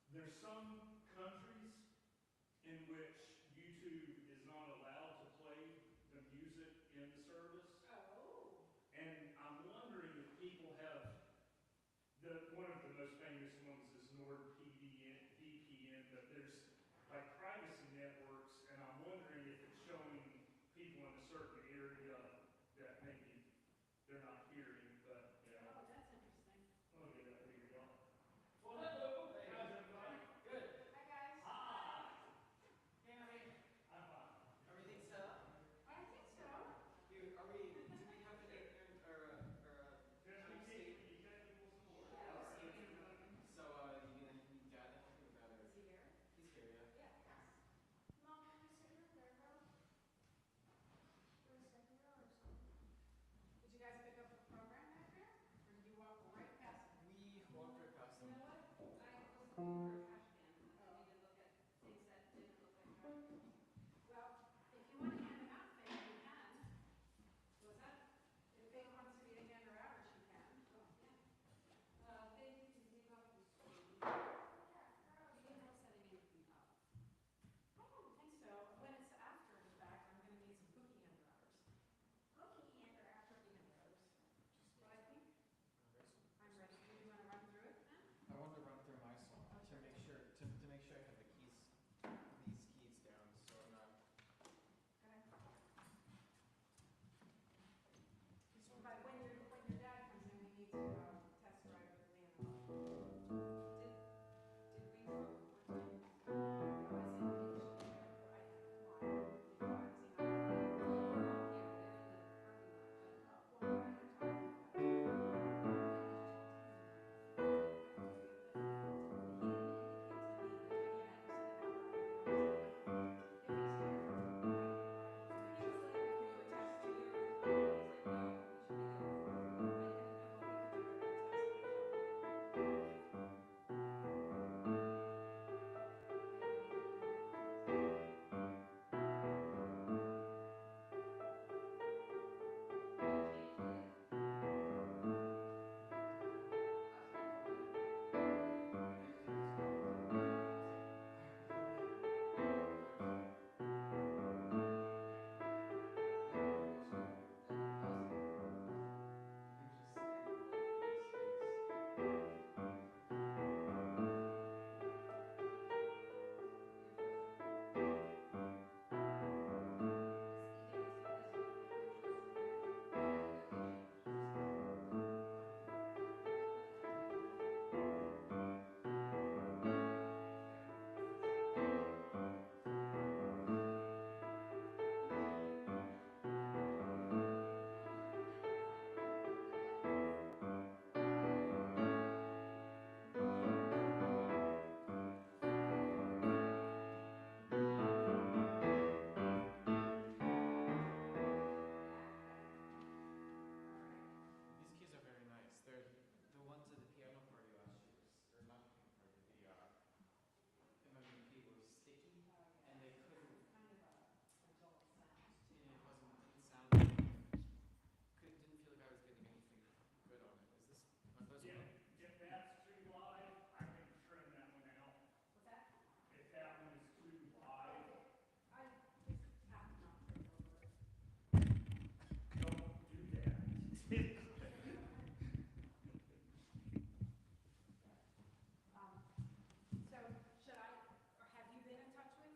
there's some countries in which YouTube is not allowed to play the music in the service. Oh. And I'm wondering if people have, one of the most famous ones is NordVPN, but there's like privacy networks, and I'm wondering if it's showing people in a certain area that maybe they're not hearing, but yeah. Oh, that's interesting. I'll get that figured out. Well, hello. Hey, how's everybody? Good. Hi, guys. Hi. Hey, honey. I'm fine. Everything set up? I think so. Do we have an So, you got it? Is he here? He's here, yeah. Yeah. Mom, can we sit in the third row? Or the second row or something? Did you guys pick up the program back there? Or did you walk right past it? We walked right past You them. know what? I was looking for a trash can. I need to look at things that didn't look like trash cans. Well, if you want to hand them out, Faye, you can. What's that? If Faye wants me to hand her out, she can. Oh, yeah. They need to take off the screen. Yeah, Do you know setting anything up? I don't think so. When it's after the fact, I'm going to need some cookie underours. cookie and or after. Cookie underours. But I think I'm ready. Do you want to run through it then? I wanted to run through my song Oh, to sure. make sure I have these keys down, so I'm not. Okay. But when your dad comes in, we need to test drive the van. Did we go over time? No, I said we should have, I had one. I was in Yeah, they're in the parking lot, well, I had talked about These keys are very nice. They're the ones at the piano party last year. Or not the piano party, the MMP was sticky, and they couldn't. kind of a adult sound. Didn't sound. Didn't feel like I was getting anything good on it. Is this? Are those Yeah, okay? if that's too live, I can trim that one out. What's that? If that one is too live, I just have not heard over it. don't do that. So should I, or have you been in touch with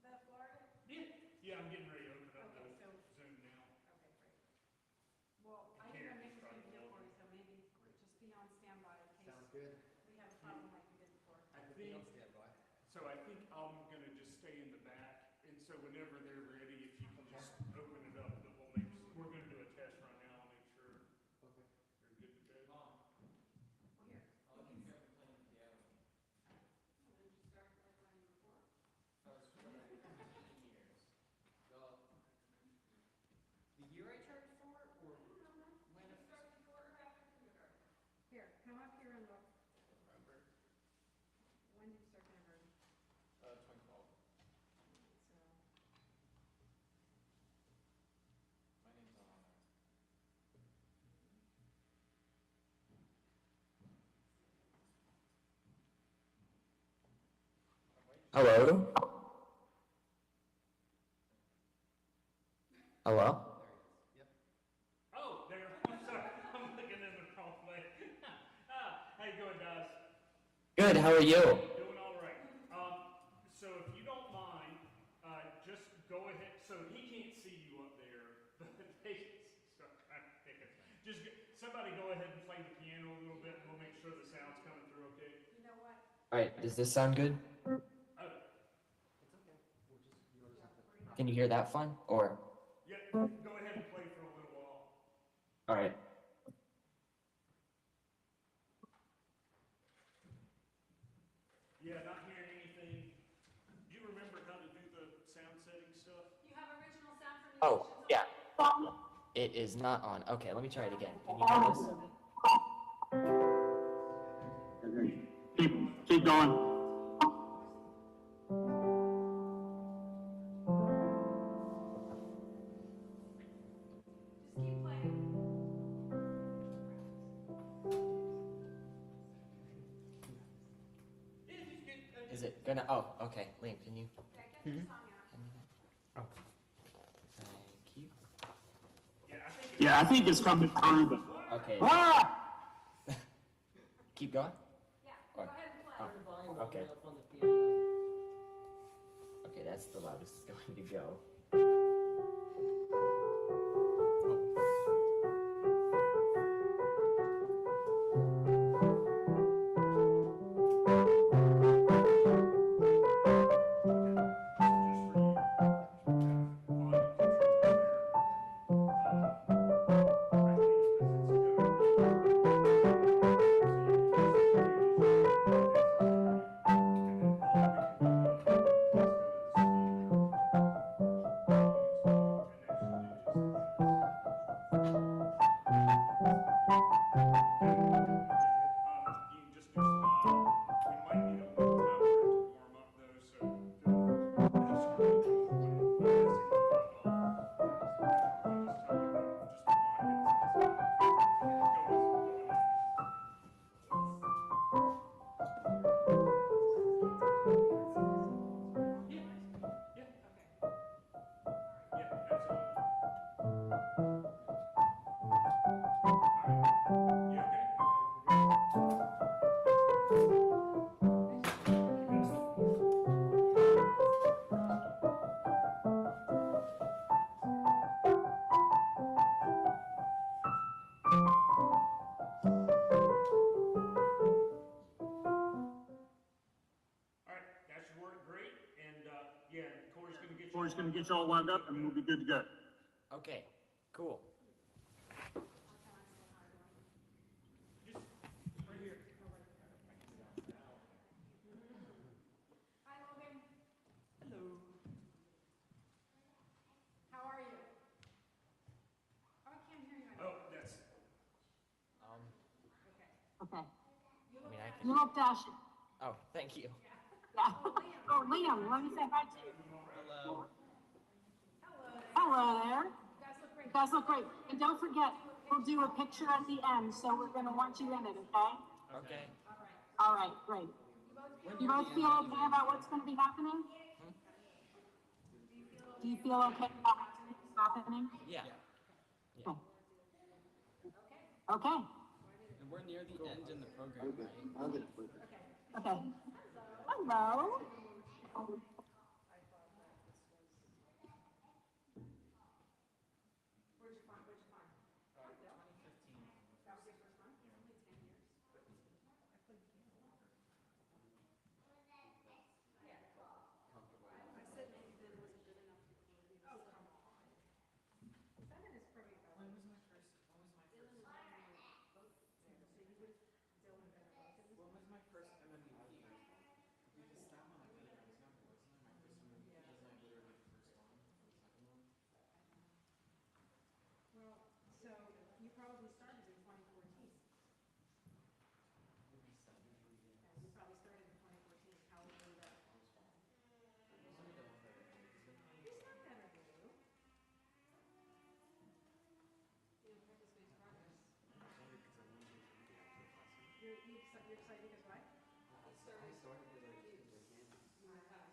the Florida? Yeah, I'm getting ready to open up Okay, the so, Zoom now. okay, great. Well, I think I'm making it feel for you, so maybe just be on standby in case Sounds good. we have a problem like we did before. I Be on think, standby. so I think I'm gonna just stay in the back, and so whenever they're ready, if you can just open it up, then we're gonna do a test run now, and make sure Okay. you're good to go. Mom, Well, here. I'll let you hear me playing the piano. When did you start like running before? That was for like 15 years. The year I turned 4, or when? Did you start before or after kindergarten? Here, come up here and look. Hello? Hello? Oh, there. I'm sorry. I'm looking in the wrong way. How you doing, guys? Good, how are you? Doing all right. So if you don't mind, just go ahead. So he can't see you up there, but they start kind of picking. Just somebody go ahead and play the piano a little bit, and we'll make sure the sound's coming through okay. You know what? Alright, does this sound good? Oh, Can you hear that fine? Or, yeah. Go ahead and play for a little while. alright. Yeah, not hearing anything. Do you remember how to do the sound setting stuff? You have original sound from Oh, musicians yeah. only? It is not on. Okay, let me try it again. Can you hear this? Keep going. Just keep playing. Is it gonna? Oh, okay. Liam, can you? Yeah, get the song out. Thank you. Yeah, I think it's coming through. But... Okay. Ah! Keep going? Yeah, go Or- ahead and play. Oh, okay. Okay, that's the loudest it's going to go. Corey's going to get you all lined up, and we'll be good to go. Okay, cool. Hi, Logan. Hello. How are you? Oh, I can't hear you. Oh, that's. Okay. I You look dashing. Oh, thank you. Yeah. Oh, Liam, let me say hi to you. Hello. Hello there. You guys look great. And don't forget, we'll do a picture at the end, so we're gonna want you in it, okay? Okay. All right, great. You both feel okay about what's gonna be happening? Do you feel okay about what's happening? Yeah. Okay. Okay, And we're near the end in the program, right? okay. Hello. Where'd you find? 2015. That was your first one? Only 10 years. I said maybe Ben wasn't good enough to include me. Oh, come on. 7 is pretty good. When was my first? So you would, Dylan and Ben are both in this? When was my first MMVP? Because that one I feel like I was younger, wasn't it? My first MMVP wasn't I literally the first one or the second one? Well, so you probably started in 2014. Maybe 7, 8 years. Yeah, you probably started in 2014. How old were you then? I was 12. Wasn't it the one that I did? He's not better than you. You know, practice makes progress. I'm excited because I wanted to get into the actor class. You're excited because what? I started it like because I can. You were tough.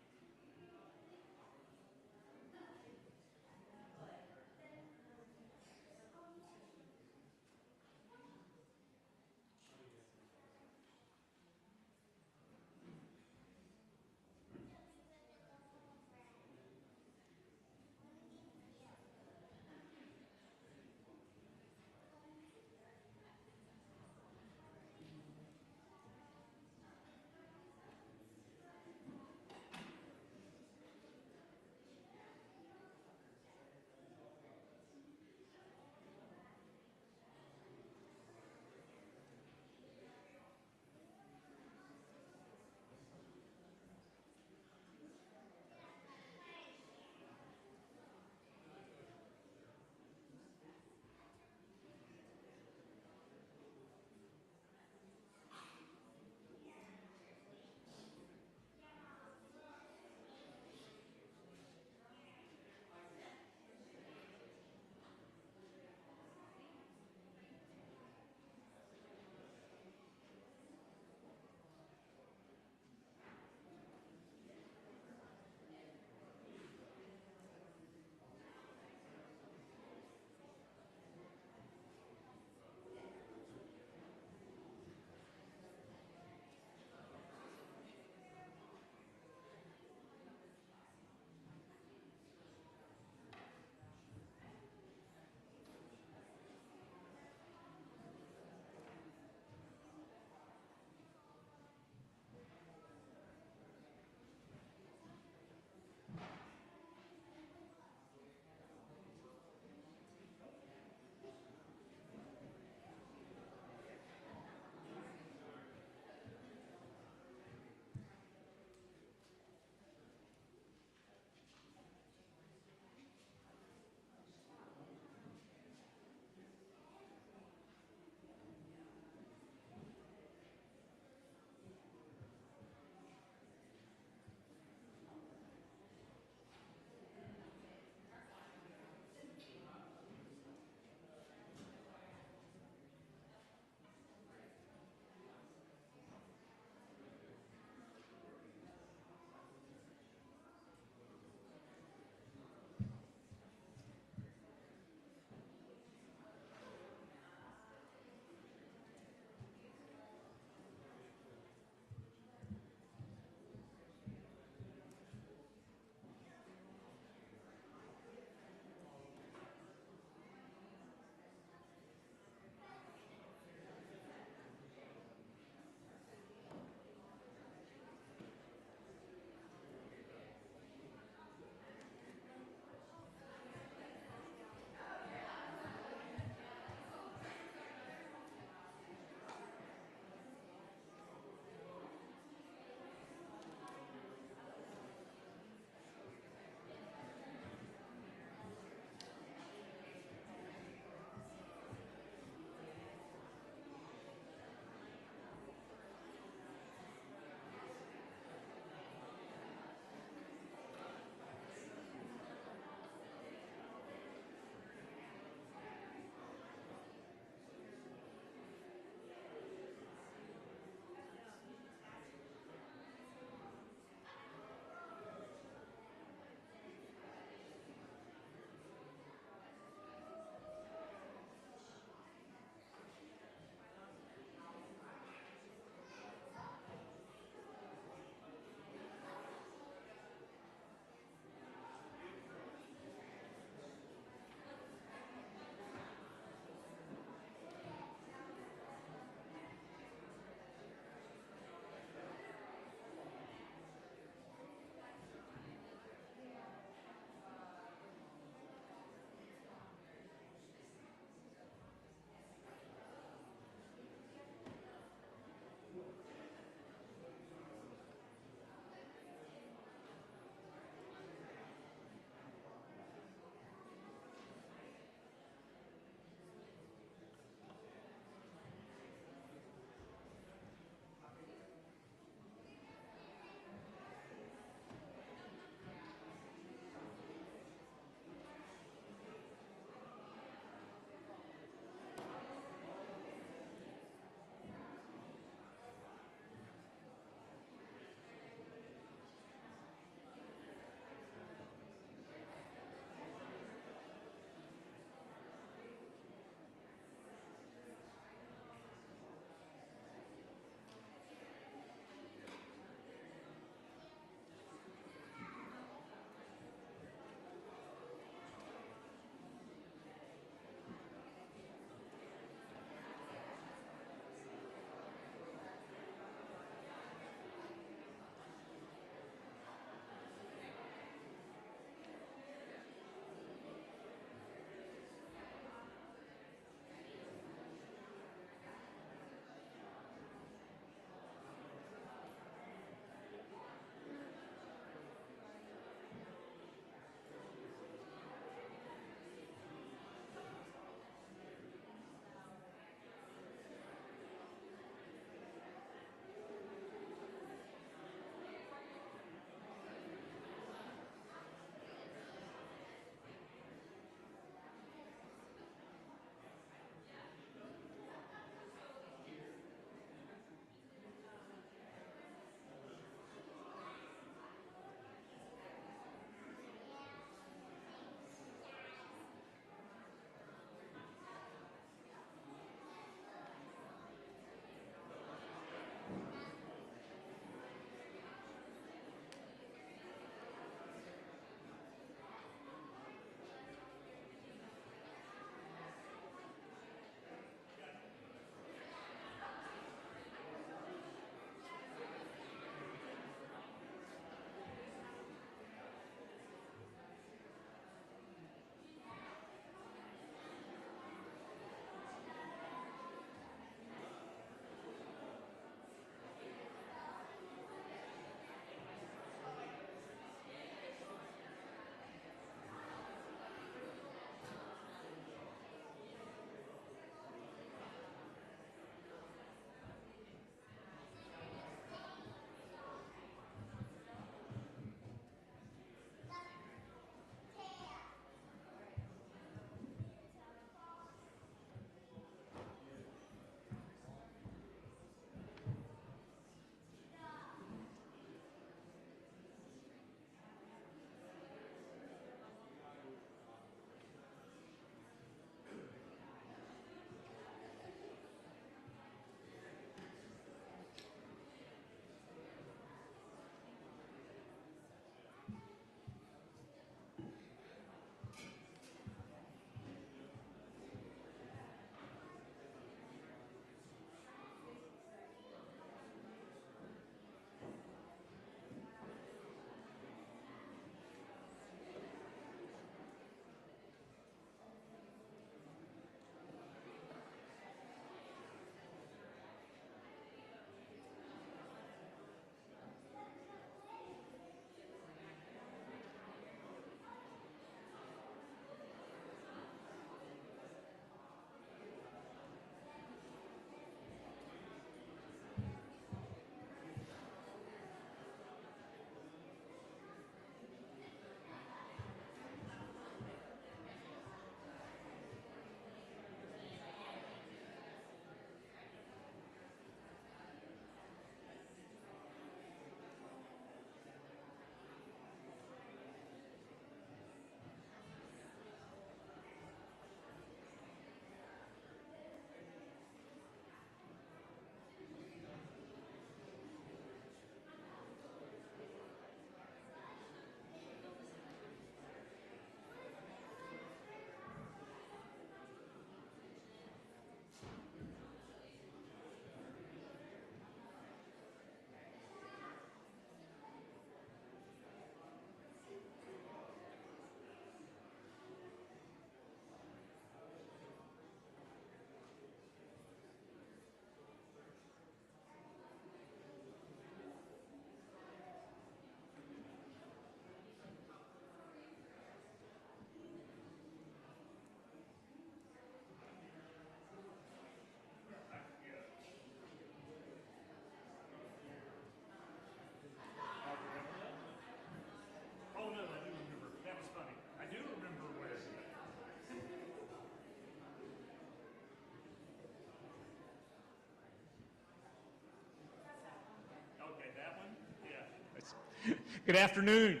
Good afternoon.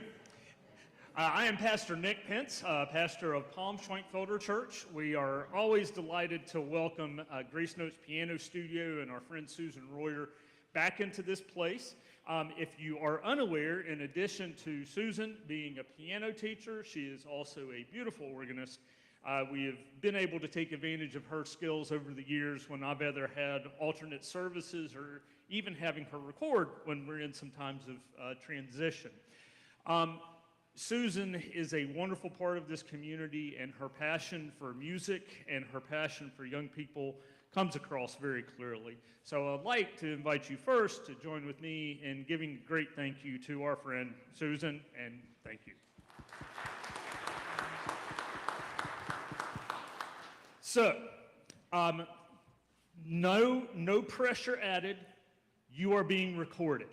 I am Pastor Nick Pence, pastor of Palm Schwenkfelder Church. We are always delighted to welcome Grace Notes Piano Studio and our friend Susan Royer back into this place. If you are unaware, in addition to Susan being a piano teacher, she is also a beautiful organist. We have been able to take advantage of her skills over the years when I've either had alternate services or even having her record when we're in some times of transition. Susan is a wonderful part of this community, and her passion for music and her passion for young people comes across very clearly. So I'd like to invite you first to join with me in giving a great thank you to our friend Susan, and thank you. So, no pressure added. You are being recorded.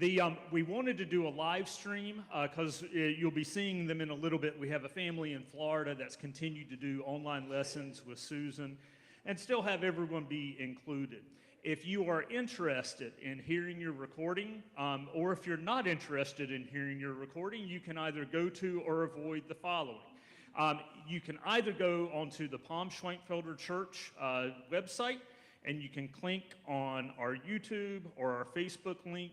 We wanted to do a live stream because you'll be seeing them in a little bit. We have a family in Florida that's continued to do online lessons with Susan and still have everyone be included. If you are interested in hearing your recording, or if you're not interested in hearing your recording, you can either go to or avoid the following. You can either go onto the Palm Schwenkfelder Church website, and you can click on our YouTube or our Facebook link,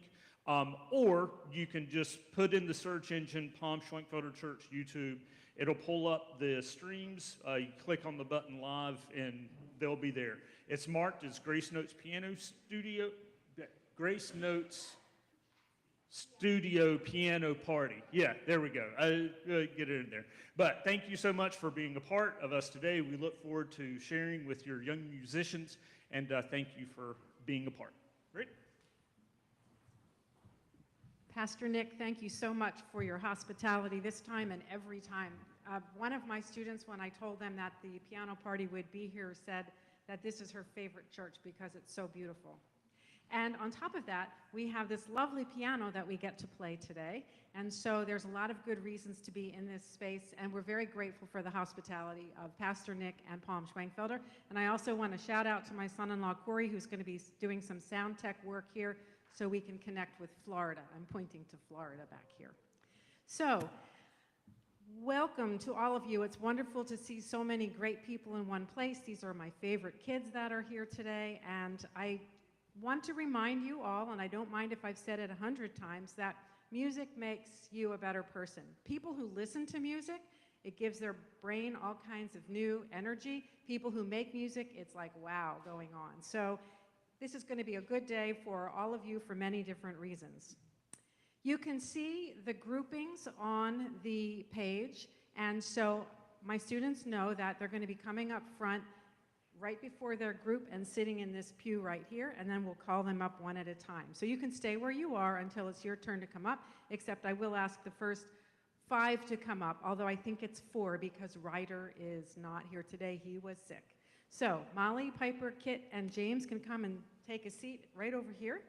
or you can just put in the search engine Palm Schwenkfelder Church YouTube. It'll pull up the streams. You click on the button live, and they'll be there. It's marked as Grace Notes Piano Studio, Grace Notes Studio Piano Party. Yeah, there we go. Get it in there. But thank you so much for being a part of us today. We look forward to sharing with your young musicians, and thank you for being a part. Great. Pastor Nick, thank you so much for your hospitality this time and every time. One of my students, when I told them that the piano party would be here, said that this is her favorite church because it's so beautiful. And on top of that, we have this lovely piano that we get to play today. And so there's a lot of good reasons to be in this space, and we're very grateful for the hospitality of Pastor Nick and Palm Schwenkfelder. And I also want to shout out to my son-in-law, Corey, who's going to be doing some sound tech work here so we can connect with Florida. I'm pointing to Florida back here. So, welcome to all of you. It's wonderful to see so many great people in one place. These are my favorite kids that are here today, and I want to remind you all, and I don't mind if I've said it 100 times, that music makes you a better person. People who listen to music, it gives their brain all kinds of new energy. People who make music, it's like wow going on. So this is going to be a good day for all of you for many different reasons. You can see the groupings on the page, and so my students know that they're going to be coming up front right before their group and sitting in this pew right here, and then we'll call them up one at a time. So you can stay where you are until it's your turn to come up, except I will ask the first 5 to come up, although I think it's 4 because Ryder is not here today. He was sick. So Molly, Piper, Kit, and James can come and take a seat right over here.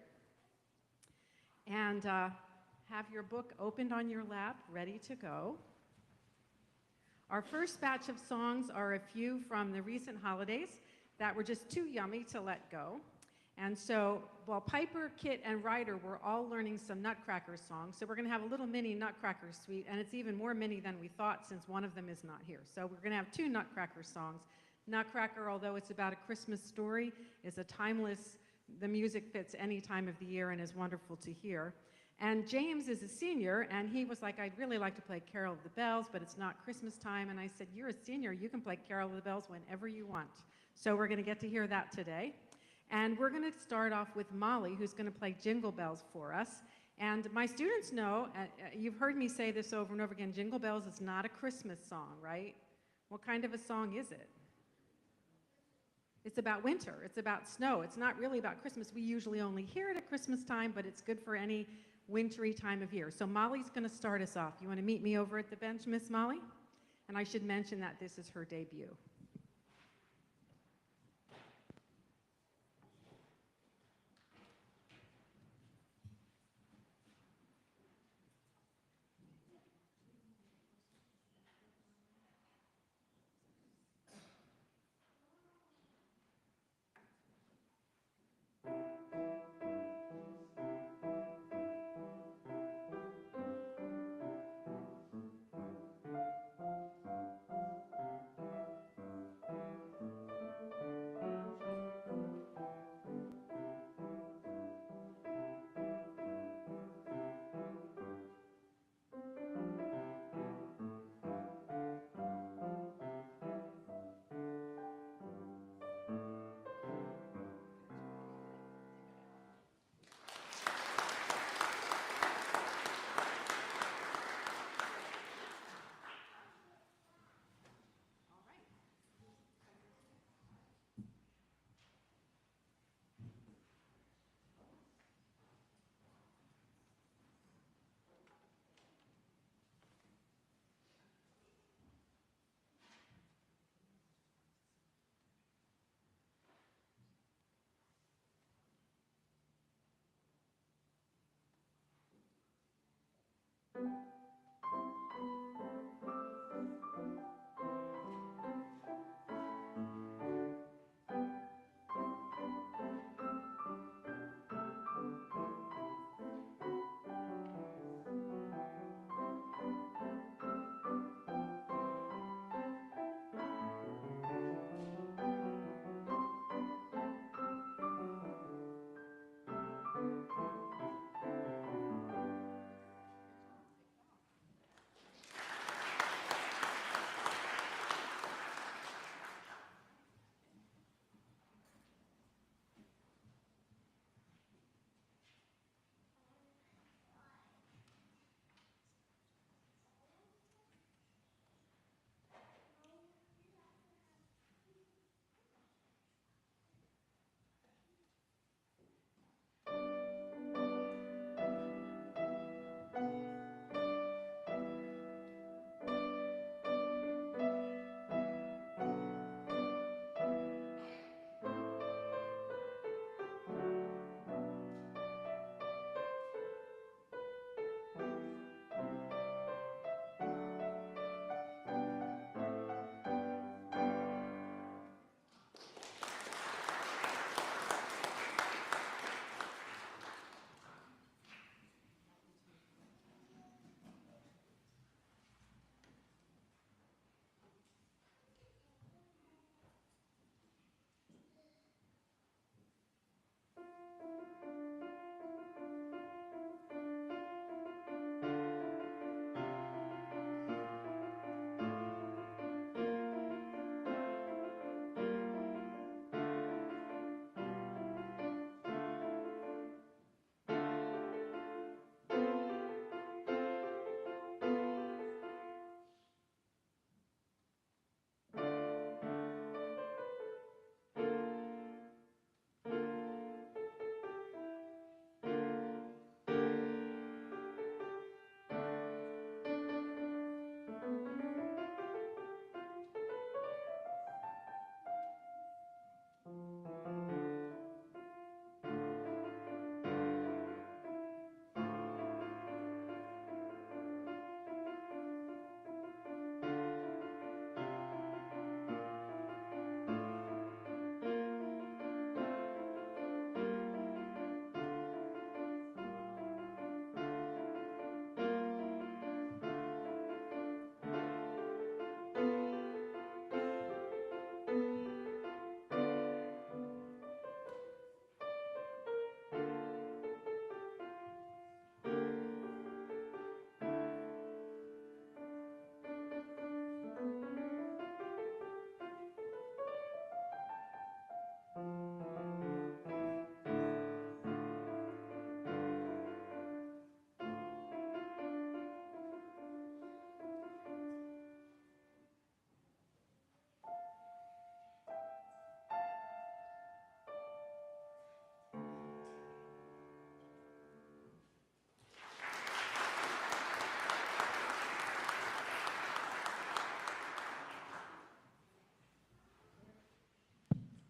And have your book opened on your lap, ready to go. Our first batch of songs are a few from the recent holidays that were just too yummy to let go. And so while Piper, Kit, and Ryder were all learning some Nutcracker songs, so we're going to have a little mini Nutcracker suite, and it's even more mini than we thought since one of them is not here. So we're going to have 2 Nutcracker songs. Nutcracker, although it's about a Christmas story, is a timeless, the music fits any time of the year and is wonderful to hear. And James is a senior, and he was like, I'd really like to play Carol of the Bells, but it's not Christmas time. And I said, you're a senior, you can play Carol of the Bells whenever you want. So we're going to get to hear that today. And we're going to start off with Molly, who's going to play Jingle Bells for us. And my students know, you've heard me say this over and over again, Jingle Bells is not a Christmas song, right? What kind of a song is it? It's about winter, it's about snow. It's not really about Christmas. We usually only hear it at Christmas time, but it's good for any wintry time of year. So Molly's going to start us off. You want to meet me over at the bench, Miss Molly? And I should mention that this is her debut.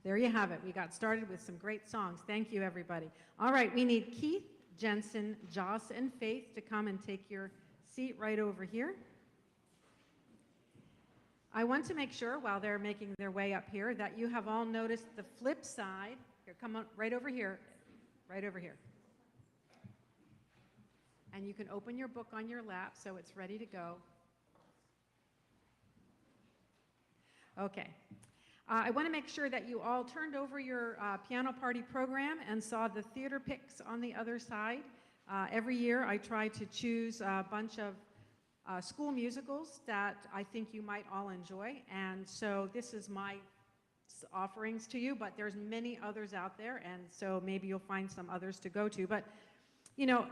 There you have it. We got started with some great songs. Thank you, everybody. All right, we need Keith, Jensen, Joss, and Faith to come and take your seat right over here. I want to make sure, while they're making their way up here, that you have all noticed the flip side. Here, come on, right over here. Right over here. And you can open your book on your lap so it's ready to go. Okay. I want to make sure that you all turned over your piano party program and saw the theater picks on the other side. Every year I try to choose a bunch of school musicals that I think you might all enjoy, and so this is my offerings to you, but there's many others out there, and so maybe you'll find some others to go to. But you know,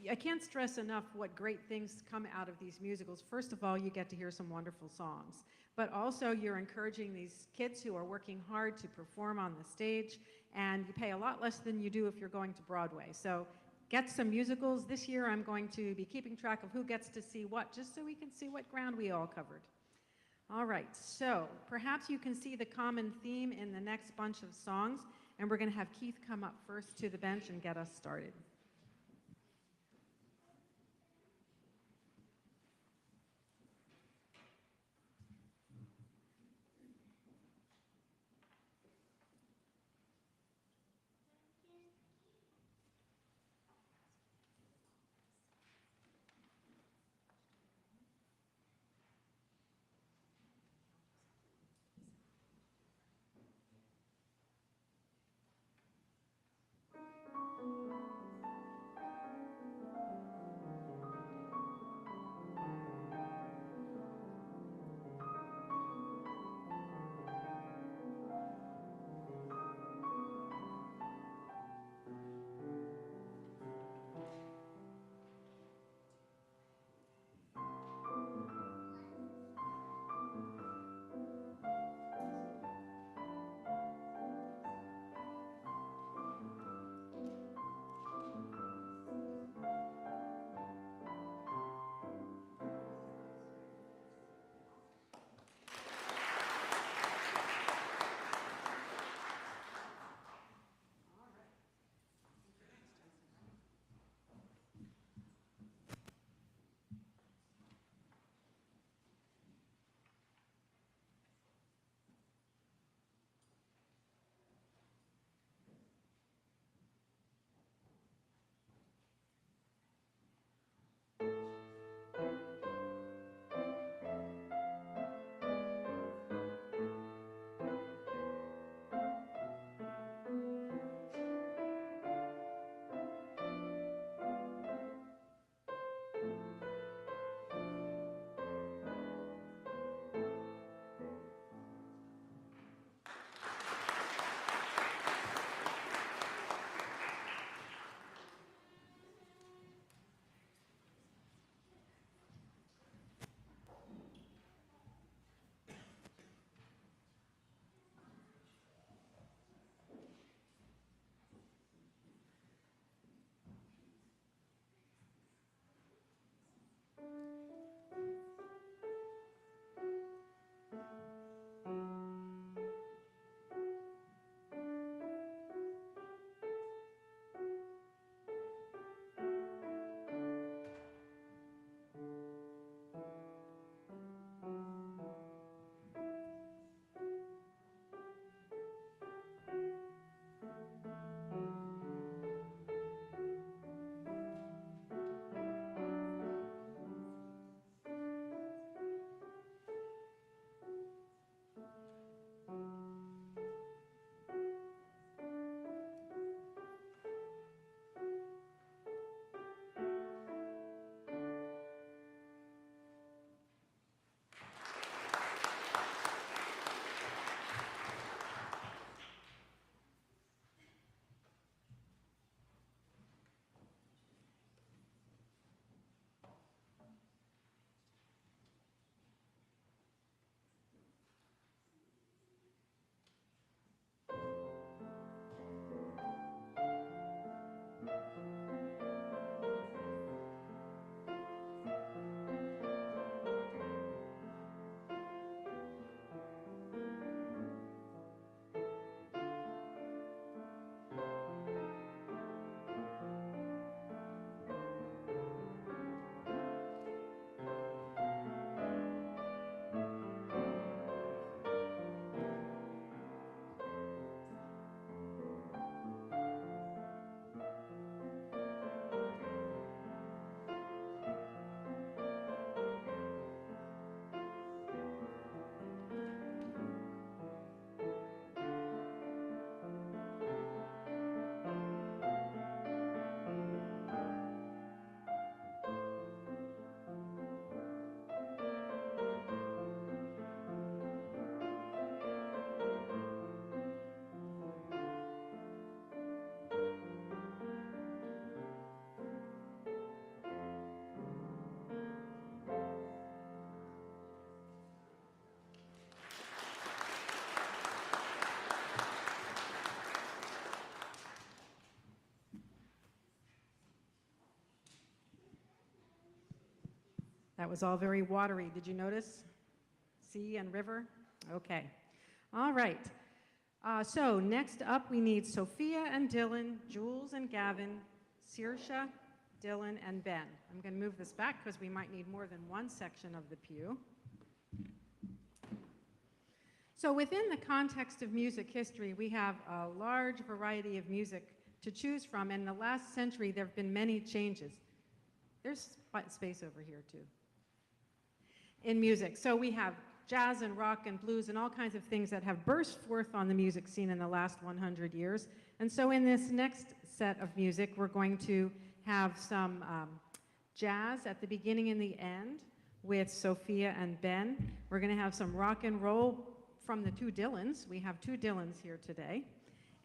I can't stress enough what great things come out of these musicals. First of all, you get to hear some wonderful songs, but also you're encouraging these kids who are working hard to perform on the stage, and you pay a lot less than you do if you're going to Broadway. So get some musicals. This year I'm going to be keeping track of who gets to see what, just so we can see what ground we all covered. All right, so perhaps you can see the common theme in the next bunch of songs, and we're going to have Keith come up first to the bench and get us started. That was all very watery. Did you notice? Sea and river? Okay. All right. So next up, we need Sophia and Dylan, Jules and Gavin, Saoirse, Dylan, and Ben. I'm going to move this back because we might need more than one section of the pew. So within the context of music history, we have a large variety of music to choose from. In the last century, there have been many changes. There's space over here, too, in music. So we have jazz and rock and blues and all kinds of things that have burst forth on the music scene in the last 100 years. And so in this next set of music, we're going to have some jazz at the beginning and the end with Sophia and Ben. We're going to have some rock and roll from the two Dylans. We have two Dylans here today.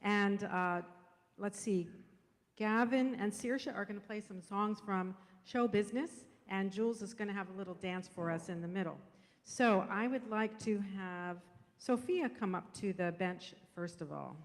And let's see, Gavin and Saoirse are going to play some songs from Show Business, and Jules is going to have a little dance for us in the middle. So I would like to have Sophia come up to the bench first of all.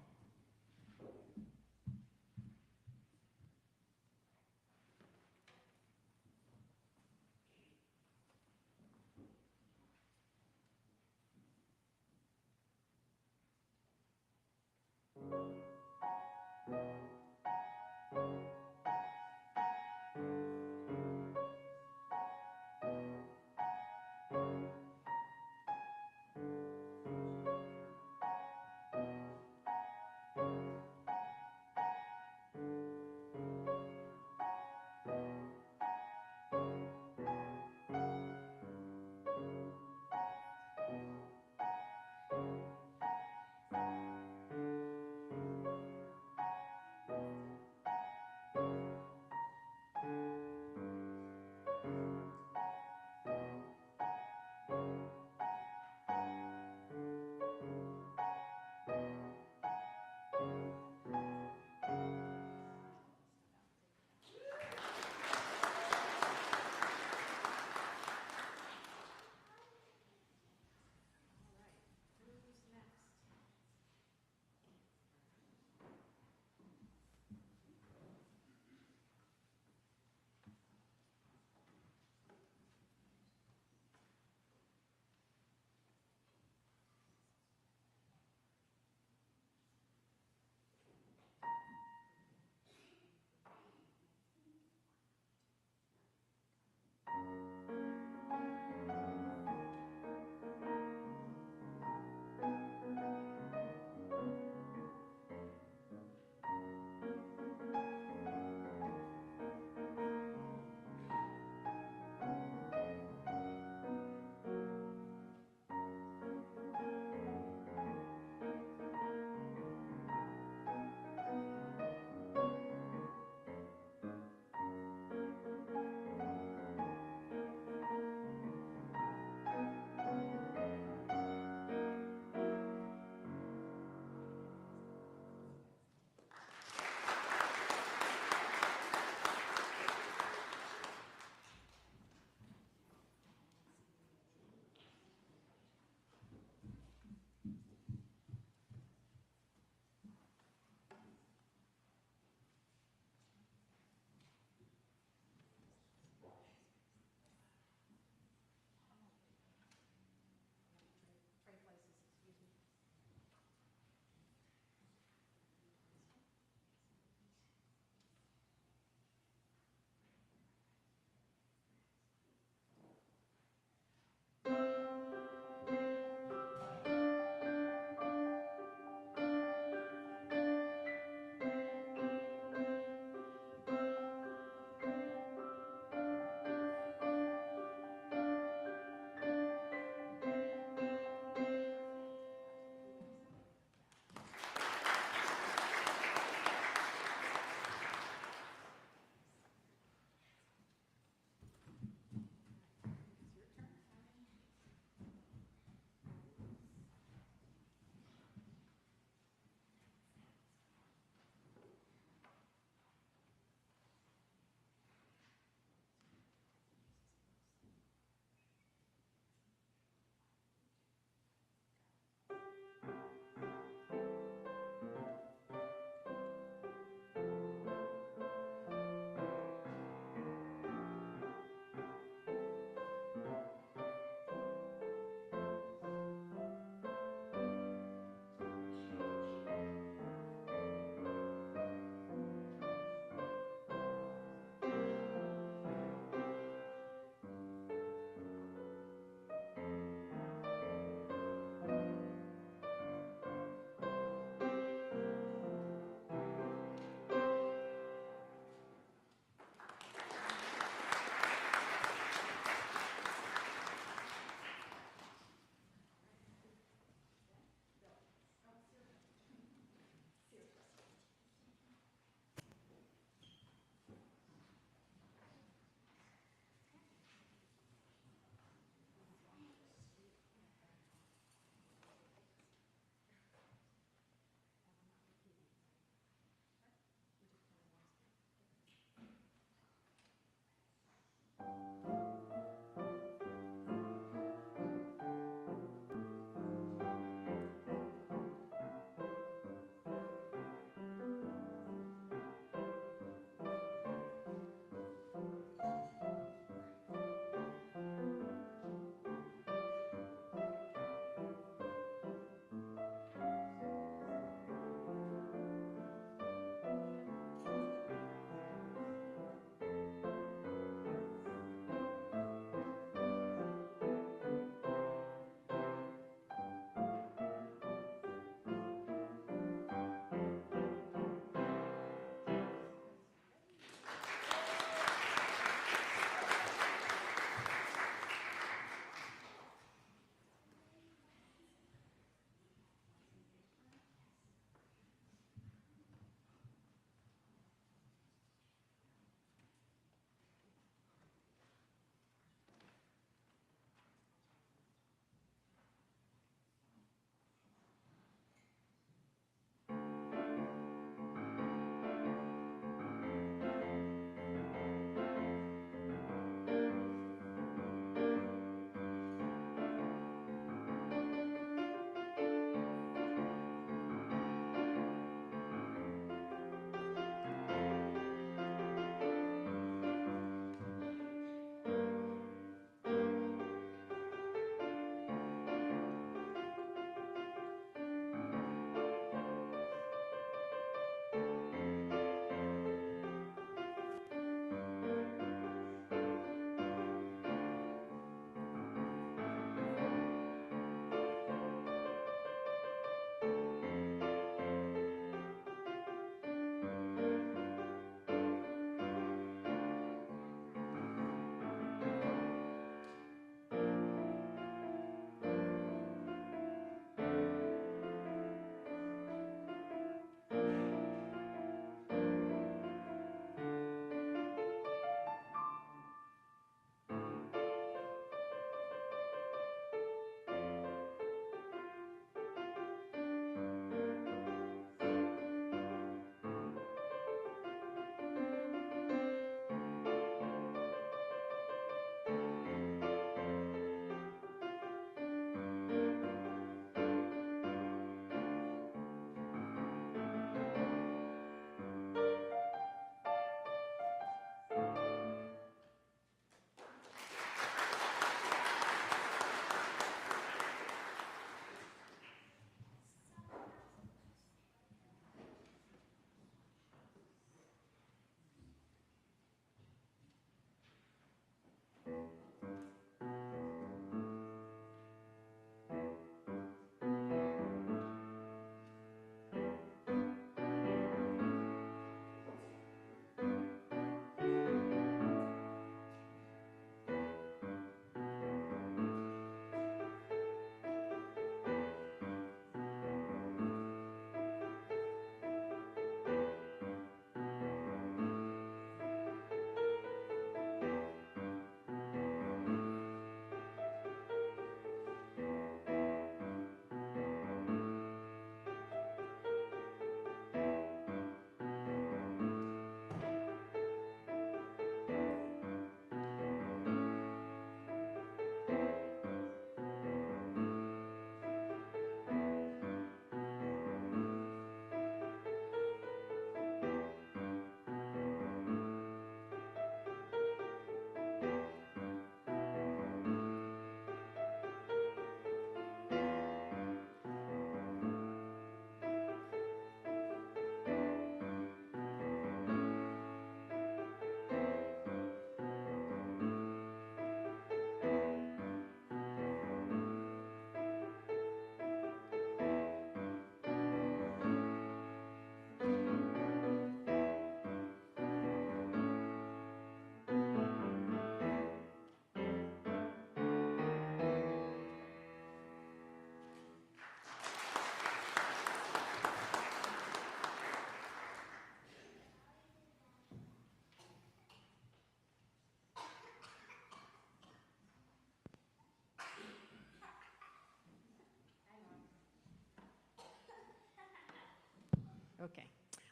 Okay.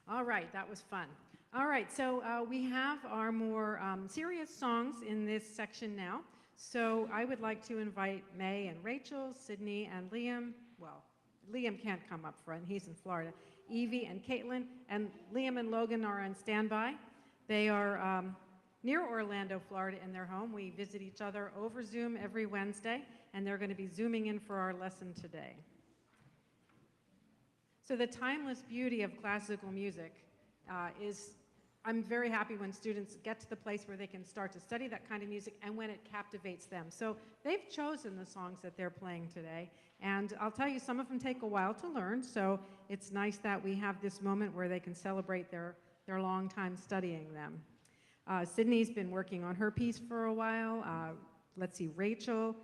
All right, that was fun. All right, so we have our more serious songs in this section now. So I would like to invite May and Rachel, Sydney and Liam. Well, Liam can't come up front, he's in Florida. Evie and Caitlin, and Liam and Logan are on standby. They are near Orlando, Florida in their home. We visit each other over Zoom every Wednesday, and they're going to be Zooming in for our lesson today. So the timeless beauty of classical music I'm very happy when students get to the place where they can start to study that kind of music and when it captivates them. So they've chosen the songs that they're playing today. And I'll tell you, some of them take a while to learn. So it's nice that we have this moment where they can celebrate their long time studying them. Sydney's been working on her piece for a while. Let's see, Rachel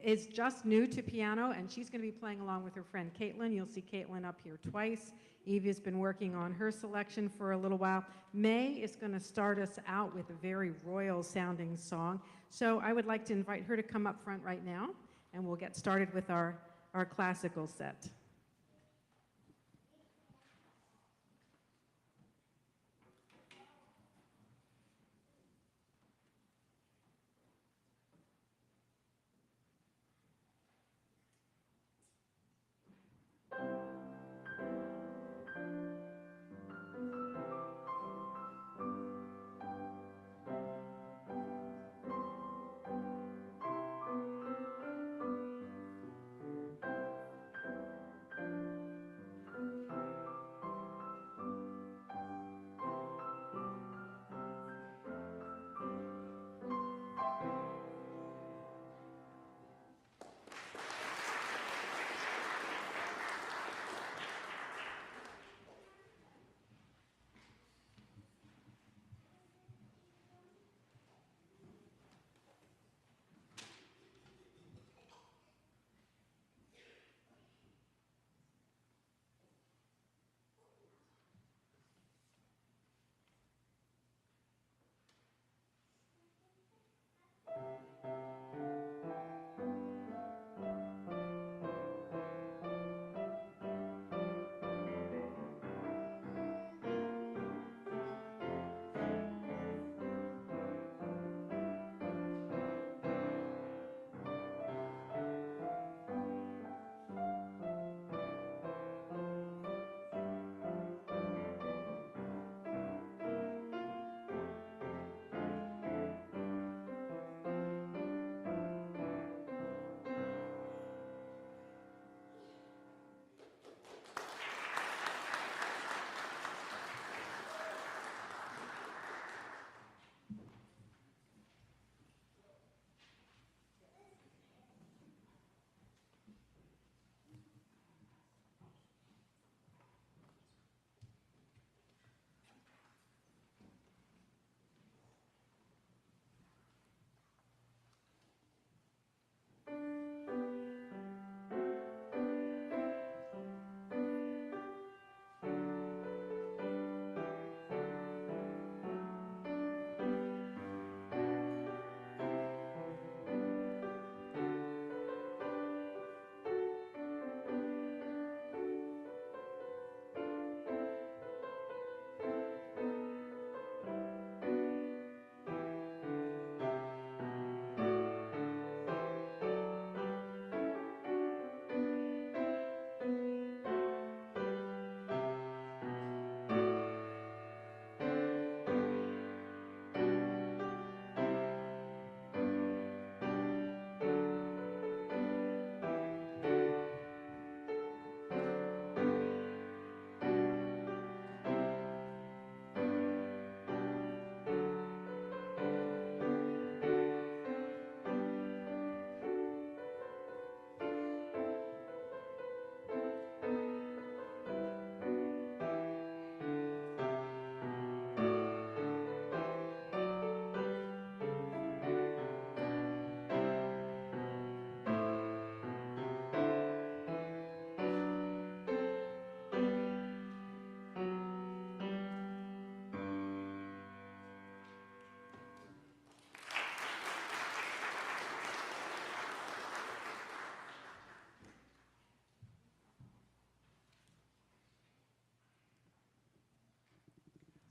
is just new to piano, and she's going to be playing along with her friend Caitlin. You'll see Caitlin up here twice. Evie's been working on her selection for a little while. May is going to start us out with a very royal-sounding song. So I would like to invite her to come up front right now, and we'll get started with our classical set.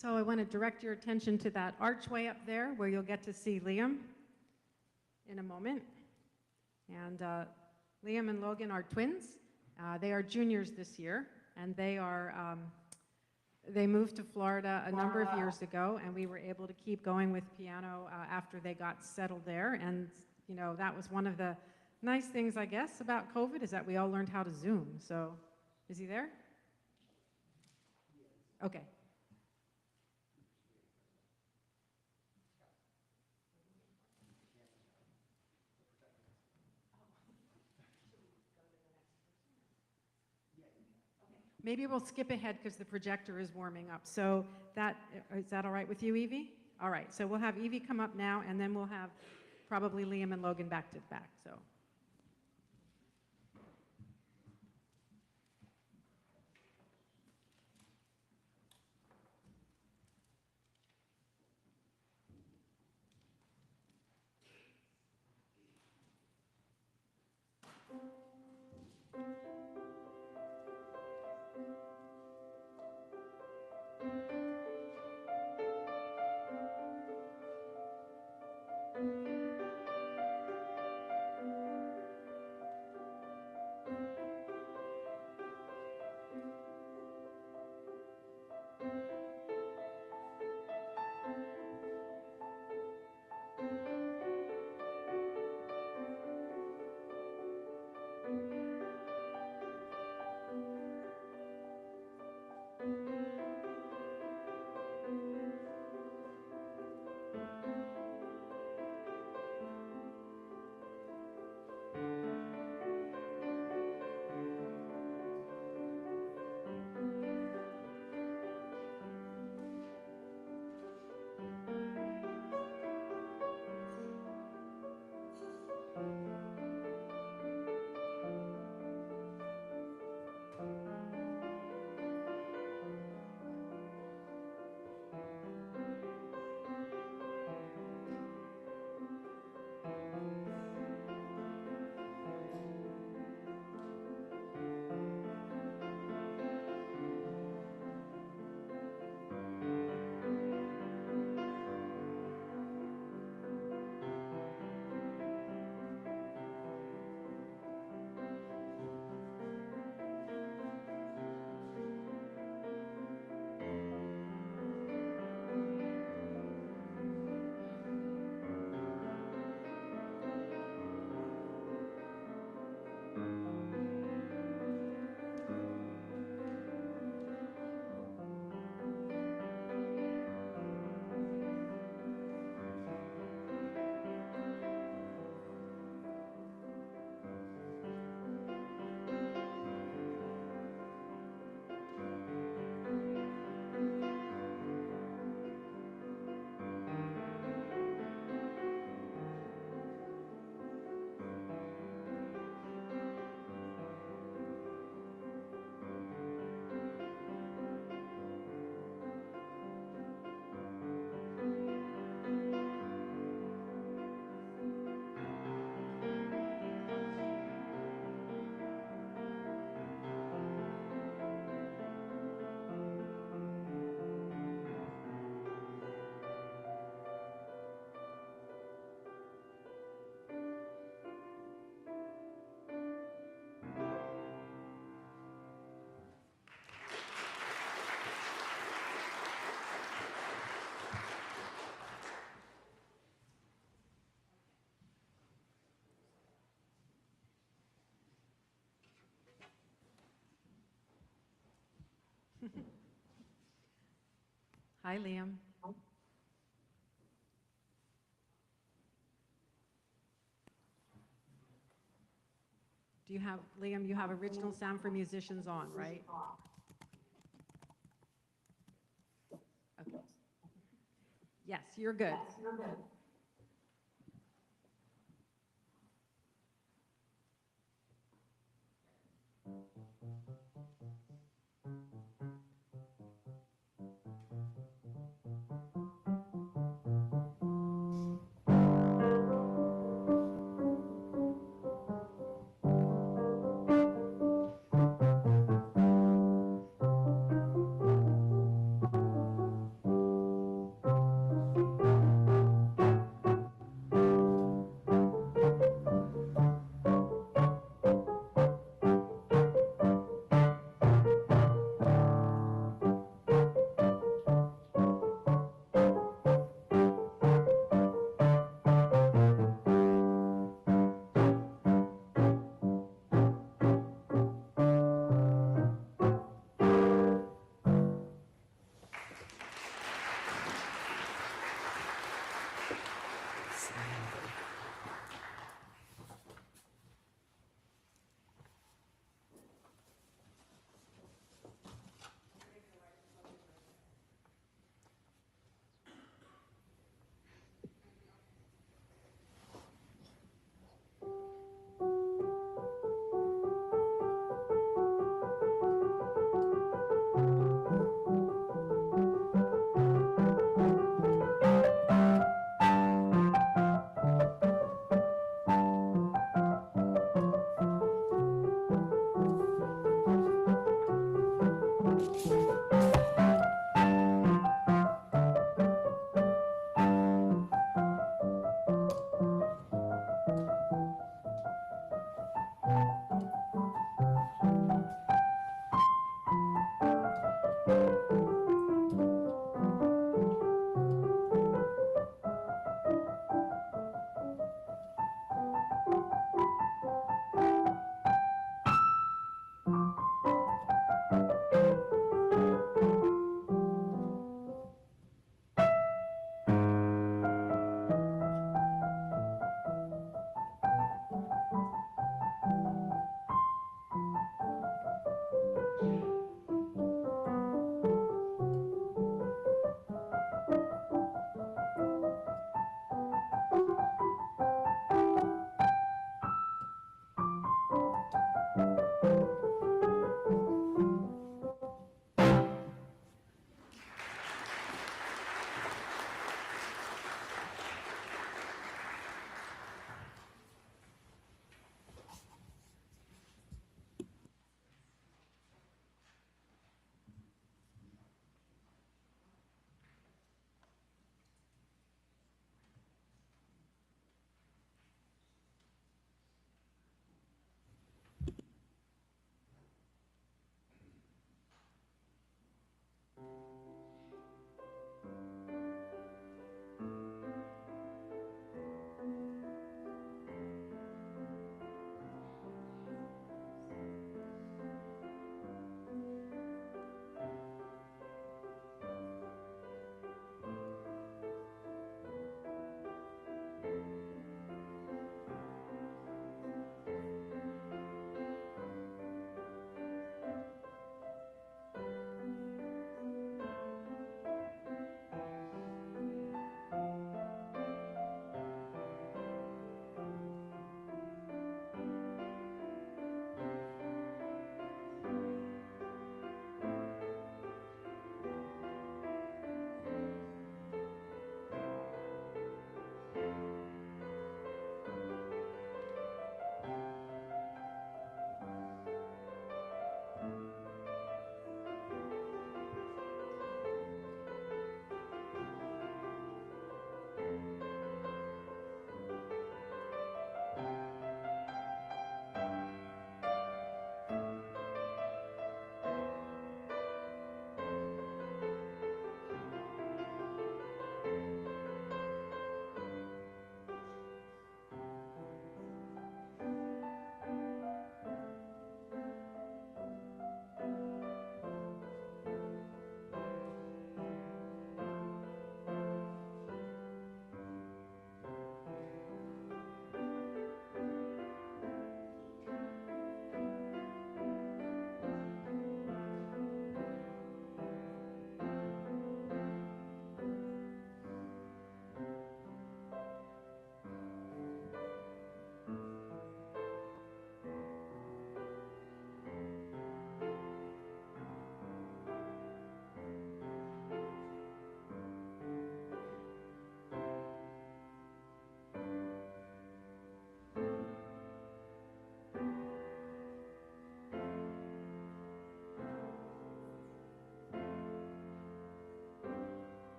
So I want to direct your attention to that archway up there where you'll get to see Liam in a moment. And Liam and Logan are twins. They are juniors this year, and they moved to Florida a number of years ago, and we were able to keep going with piano after they got settled there. And you know, that was one of the nice things, I guess, about COVID, is that we all learned how to Zoom. So, is he there? Okay. Maybe we'll skip ahead because the projector is warming up. So is that all right with you, Evie? All right, so we'll have Evie come up now, and then we'll have probably Liam and Logan back to back. So. Hi, Liam. Do you have, Liam, you have original sound for musicians on, right? Okay. Yes, you're good.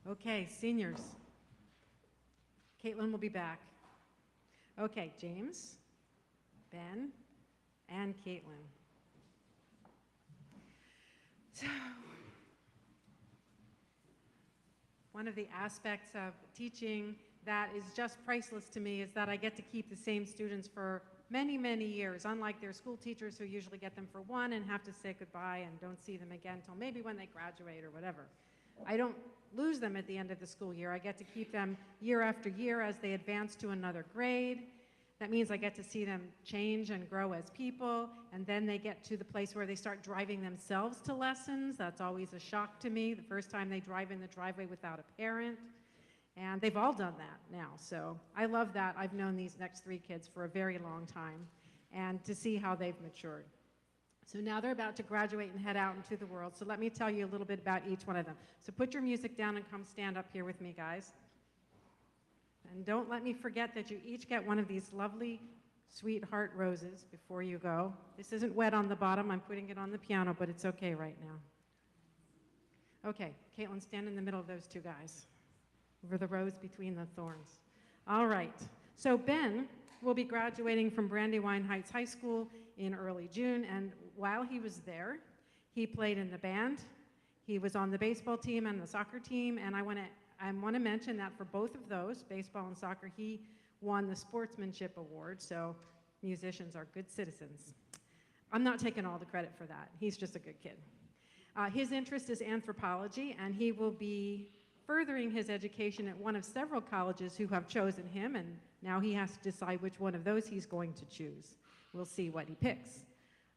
Okay, seniors. Caitlin will be back. Okay, James, Ben, and Caitlin. So, one of the aspects of teaching that is just priceless to me is that I get to keep the same students for many, many years, unlike their school teachers who usually get them for one and have to say goodbye and don't see them again until maybe when they graduate or whatever. I don't lose them at the end of the school year. I get to keep them year after year as they advance to another grade. That means I get to see them change and grow as people, and then they get to the place where they start driving themselves to lessons. That's always a shock to me, the first time they drive in the driveway without a parent. And they've all done that now, so I love that. I've known these next three kids for a very long time, and to see how they've matured. So now they're about to graduate and head out into the world. So let me tell you a little bit about each one of them. So put your music down and come stand up here with me, guys. And don't let me forget that you each get one of these lovely sweetheart roses before you go. This isn't wet on the bottom. I'm putting it on the piano, but it's okay right now. Okay, Caitlin, stand in the middle of those two guys, over the rose between the thorns. All right, so Ben will be graduating from Brandywine Heights High School in early June, and while he was there, he played in the band, he was on the baseball team and the soccer team, and I want to mention that for both of those, baseball and soccer, he won the Sportsmanship Award, so musicians are good citizens. I'm not taking all the credit for that. He's just a good kid. His interest is anthropology, and he will be furthering his education at one of several colleges who have chosen him, and now he has to decide which one of those he's going to choose. We'll see what he picks.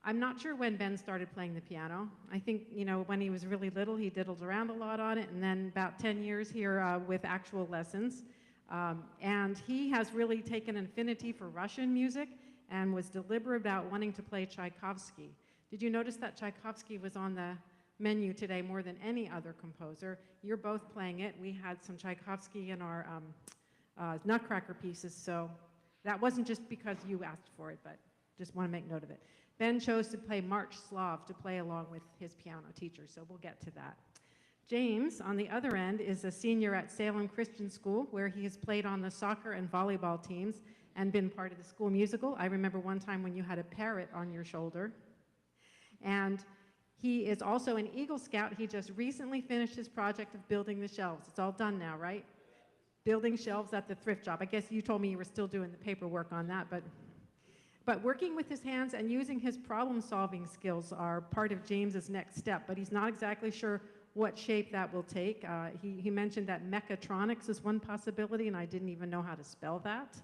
I'm not sure when Ben started playing the piano. I think, when he was really little, he diddled around a lot on it, and then about 10 years here with actual lessons. And he has really taken an affinity for Russian music and was deliberate about wanting to play Tchaikovsky. Did you notice that Tchaikovsky was on the menu today more than any other composer? You're both playing it. We had some Tchaikovsky in our Nutcracker pieces, so that wasn't just because you asked for it, but just want to make note of it. Ben chose to play March Slav to play along with his piano teacher, so we'll get to that. James, on the other end, is a senior at Salem Christian School, where he has played on the soccer and volleyball teams and been part of the school musical. I remember one time when you had a parrot on your shoulder. And he is also an Eagle Scout. He just recently finished his project of building the shelves. It's all done now, right? Building shelves at the thrift shop. I guess you told me you were still doing the paperwork on that, but working with his hands and using his problem-solving skills are part of James's next step, but he's not exactly sure what shape that will take. He mentioned that mechatronics is one possibility, and I didn't even know how to spell that.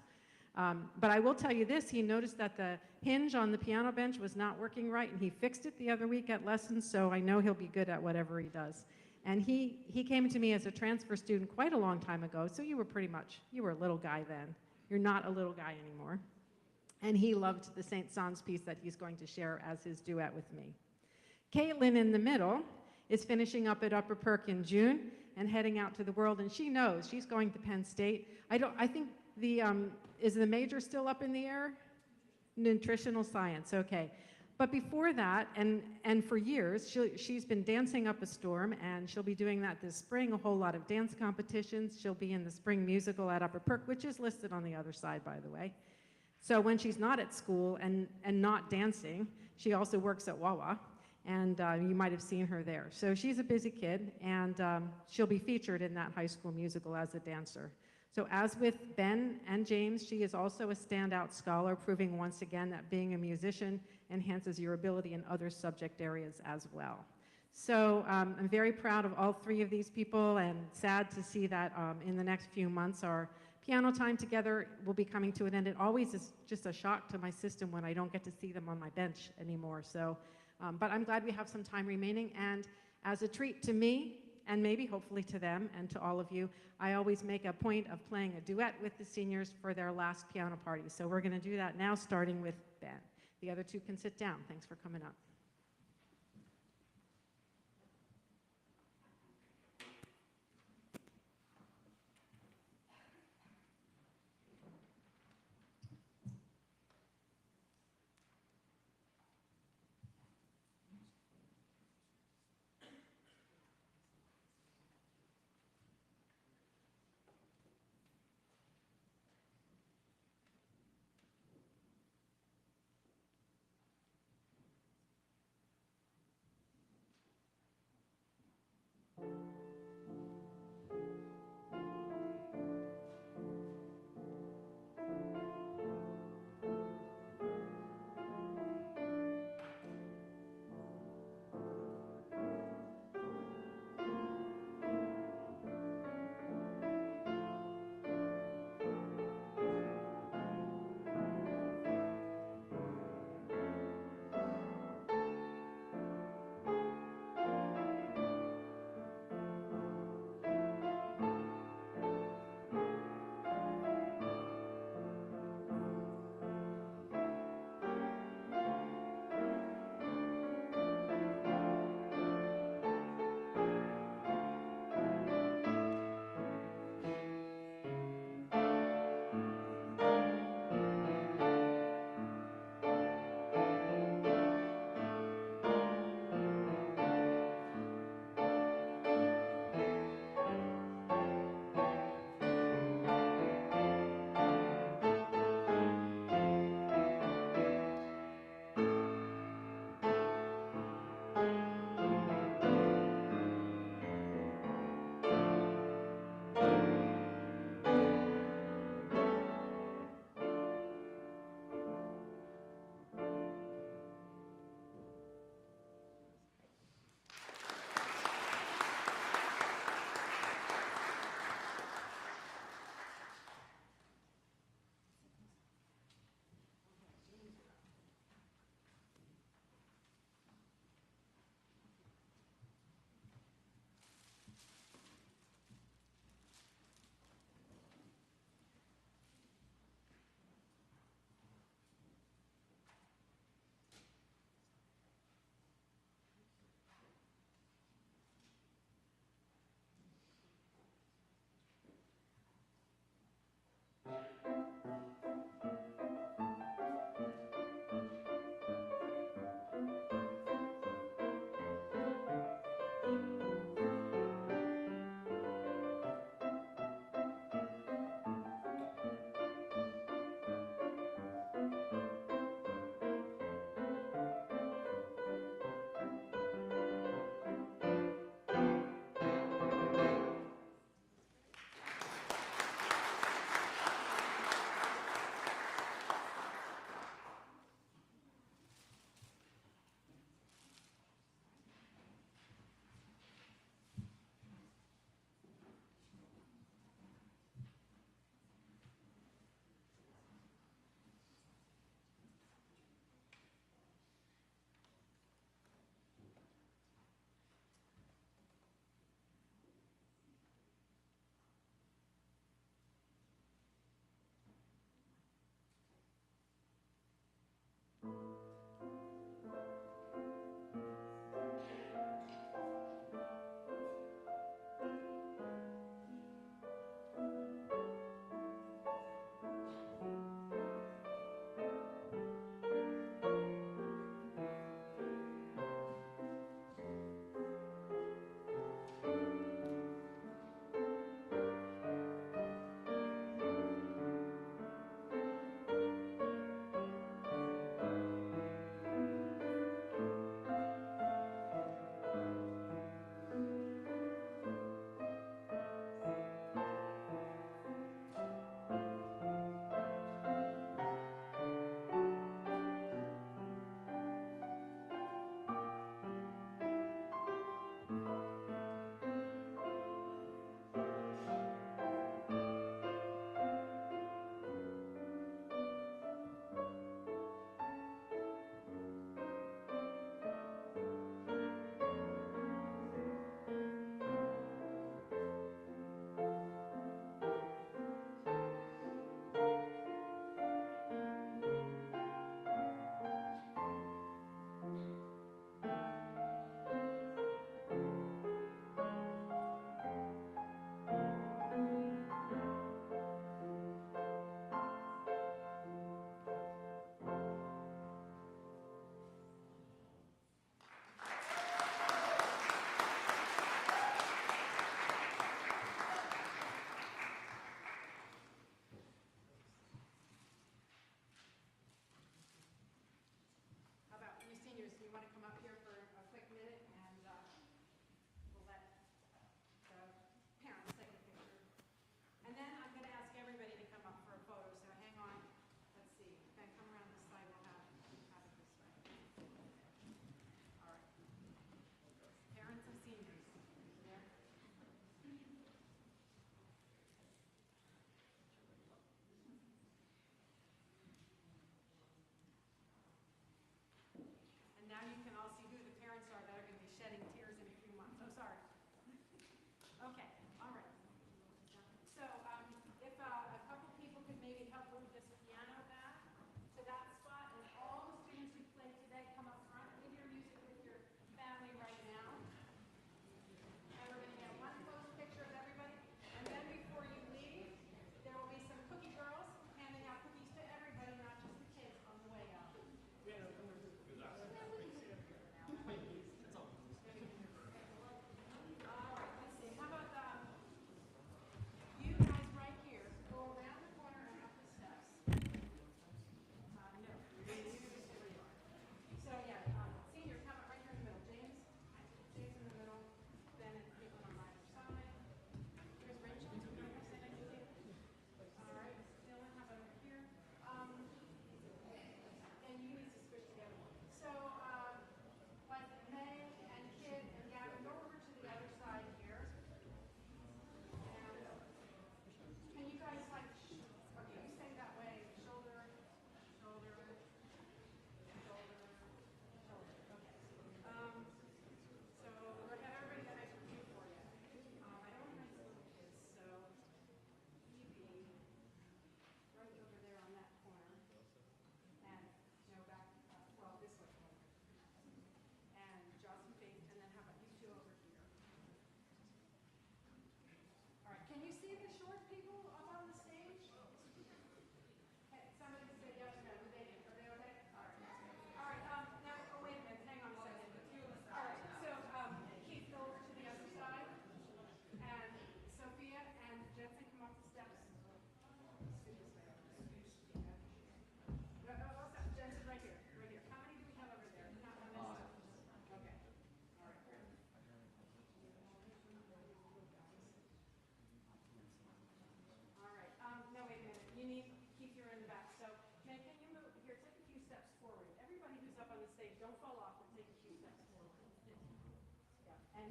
But I will tell you this, he noticed that the hinge on the piano bench was not working right, and he fixed it the other week at lessons, so I know he'll be good at whatever he does. And he came to me as a transfer student quite a long time ago, so you were a little guy then. You're not a little guy anymore. And he loved the St. Saëns piece that he's going to share as his duet with me. Caitlin in the middle is finishing up at Upper Perk in June and heading out to the world, and she knows she's going to Penn State. I think is the major still up in the air? Nutritional science, okay. But before that, and for years, she's been dancing up a storm, and she'll be doing that this spring, a whole lot of dance competitions. She'll be in the spring musical at Upper Perk, which is listed on the other side, by the way. So when she's not at school and not dancing, she also works at Wawa, and you might have seen her there. So she's a busy kid, and she'll be featured in that high school musical as a dancer. So as with Ben and James, she is also a standout scholar, proving once again that being a musician enhances your ability in other subject areas as well. So I'm very proud of all three of these people, and sad to see that in the next few months our piano time together will be coming to an end. It always is just a shock to my system when I don't get to see them on my bench anymore. So, but I'm glad we have some time remaining, and as a treat to me, and maybe hopefully to them and to all of you, I always make a point of playing a duet with the seniors for their last piano party. So we're going to do that now, starting with Ben. The other two can sit down. Thanks for coming up.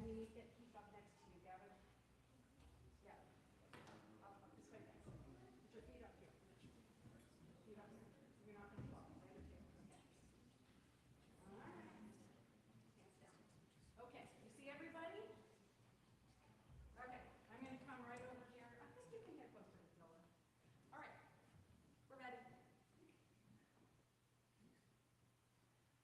we need to get Keith up next to you, Gavin. Yeah. Up this way, guys. Put your feet up here. Feet up here. You're not going to fall. Right up here. Okay. All right. Hands down. Okay, you see everybody? Okay, I'm going to come right over here. I think you can get closer to the pillar. All right, we're ready.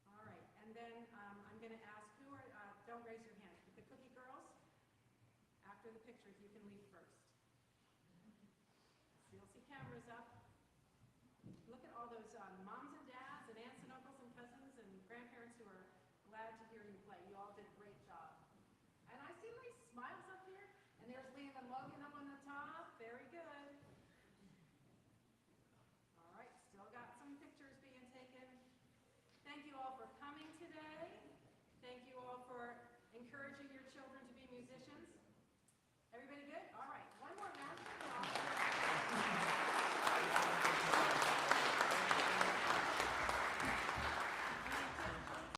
All right, and then I'm going to ask who are, don't raise your hands, but the cookie girls, after the pictures, you can leave first. So you'll see cameras up. Look at all those